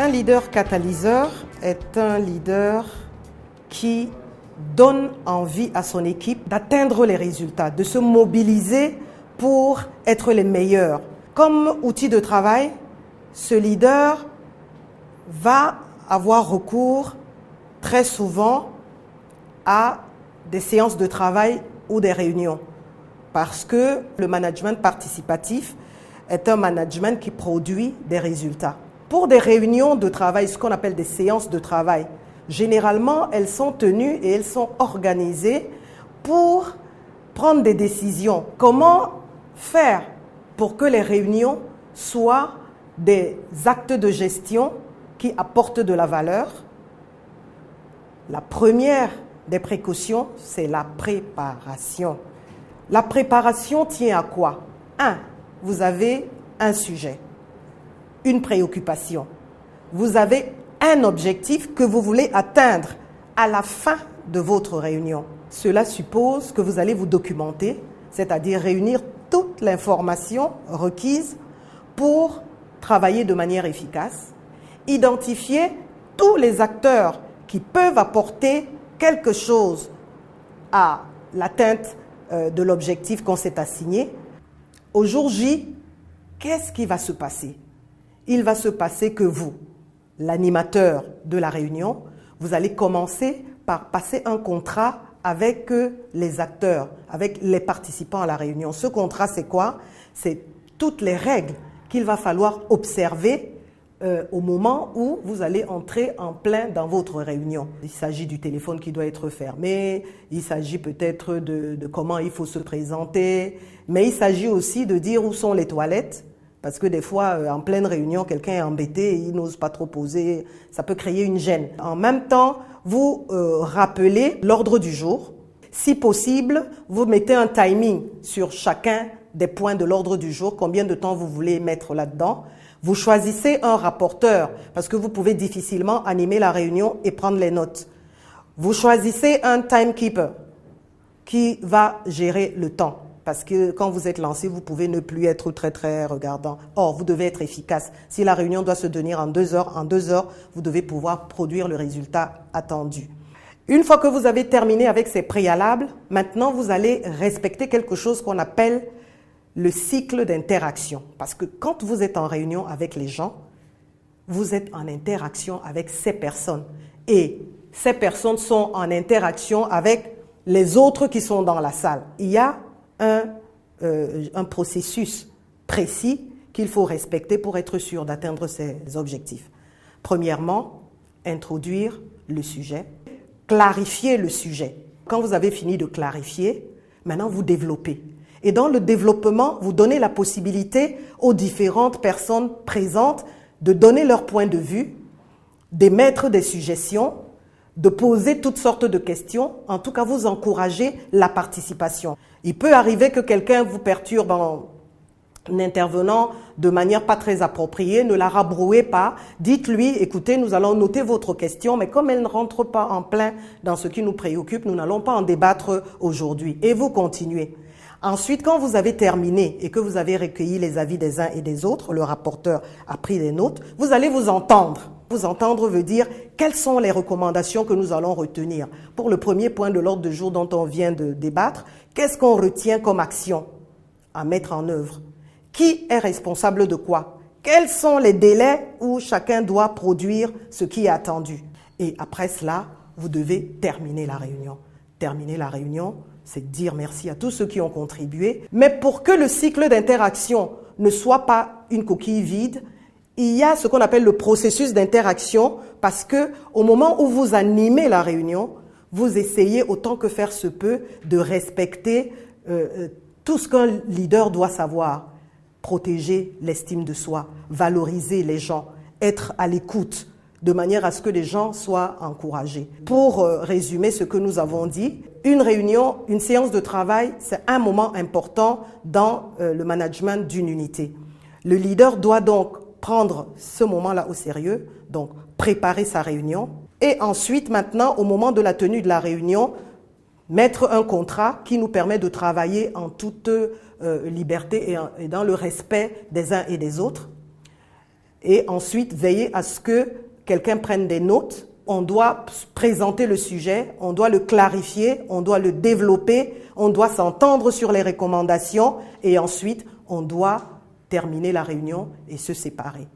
Un leader catalyseur est un leader qui donne envie à son équipe d'atteindre les résultats, de se mobiliser pour être les meilleurs. Comme outil de travail, ce leader va avoir recours très souvent à des séances de travail ou des réunions, parce que le management participatif est un management qui produit des résultats. Pour des réunions de travail, ce qu'on appelle des séances de travail, généralement, elles sont tenues et elles sont organisées pour prendre des décisions. Comment faire pour que les réunions soient des actes de gestion qui apportent de la valeur? La première des précautions, c'est la préparation. La préparation tient à quoi? 1. Vous avez un sujet, une préoccupation. Vous avez un objectif que vous voulez atteindre à la fin de votre réunion. Cela suppose que vous allez vous documenter, c'est-à-dire réunir toute l'information requise pour travailler de manière efficace, identifier tous les acteurs qui peuvent apporter quelque chose à l'atteinte de l'objectif qu'on s'est assigné. Au jour J, qu'est-ce qui va se passer? Il va se passer que vous, l'animateur de la réunion, vous allez commencer par passer un contrat avec les acteurs, avec les participants à la réunion. Ce contrat, c'est quoi? C'est toutes les règles qu'il va falloir observer au moment où vous allez entrer en plein dans votre réunion. Il s'agit du téléphone qui doit être fermé, il s'agit peut-être de comment il faut se présenter, mais il s'agit aussi de dire où sont les toilettes, parce que des fois, en pleine réunion, quelqu'un est embêté et il n'ose pas trop poser, ça peut créer une gêne. En même temps, vous rappelez l'ordre du jour. Si possible, vous mettez un timing sur chacun des points de l'ordre du jour, combien de temps vous voulez mettre là-dedans. Vous choisissez un rapporteur, parce que vous pouvez difficilement animer la réunion et prendre les notes. Vous choisissez un timekeeper qui va gérer le temps, parce que quand vous êtes lancé, vous pouvez ne plus être très regardant. Or, vous devez être efficace. Si la réunion doit se tenir en 2 heures, vous devez pouvoir produire le résultat attendu. Une fois que vous avez terminé avec ces préalables, maintenant vous allez respecter quelque chose qu'on appelle le cycle d'interaction. Parce que quand vous êtes en réunion avec les gens, vous êtes en interaction avec ces personnes. Et ces personnes sont en interaction avec les autres qui sont dans la salle. Il y a un processus précis qu'il faut respecter pour être sûr d'atteindre ces objectifs. Premièrement, introduire le sujet, clarifier le sujet. Quand vous avez fini de clarifier, maintenant vous développez. Et dans le développement, vous donnez la possibilité aux différentes personnes présentes de donner leur point de vue, d'émettre des suggestions, de poser toutes sortes de questions. En tout cas, vous encouragez la participation. Il peut arriver que quelqu'un vous perturbe en intervenant de manière pas très appropriée, ne la rabrouez pas. Dites-lui, écoutez, nous allons noter votre question, mais comme elle ne rentre pas en plein dans ce qui nous préoccupe, nous n'allons pas en débattre aujourd'hui. Et vous continuez. Ensuite, quand vous avez terminé et que vous avez recueilli les avis des uns et des autres, le rapporteur a pris des notes, vous allez vous entendre. Vous entendre veut dire quelles sont les recommandations que nous allons retenir. Pour le premier point de l'ordre du jour dont on vient de débattre, qu'est-ce qu'on retient comme action à mettre en œuvre? Qui est responsable de quoi? Quels sont les délais où chacun doit produire ce qui est attendu? Et après cela, vous devez terminer la réunion. Terminer la réunion, c'est dire merci à tous ceux qui ont contribué. Mais pour que le cycle d'interaction ne soit pas une coquille vide, il y a ce qu'on appelle le processus d'interaction, parce que au moment où vous animez la réunion, vous essayez autant que faire se peut de respecter tout ce qu'un leader doit savoir. Protéger l'estime de soi, valoriser les gens, être à l'écoute, de manière à ce que les gens soient encouragés. Pour résumer ce que nous avons dit, une réunion, une séance de travail, c'est un moment important dans le management d'une unité. Le leader doit donc prendre ce moment-là au sérieux, donc préparer sa réunion, et ensuite, maintenant, au moment de la tenue de la réunion, mettre un contrat qui nous permet de travailler en toute liberté et dans le respect des uns et des autres. et ensuite veiller à ce que quelqu'un prenne des notes. On doit présenter le sujet, on doit le clarifier, on doit le développer, on doit s'entendre sur les recommandations et ensuite on doit terminer la réunion et se séparer.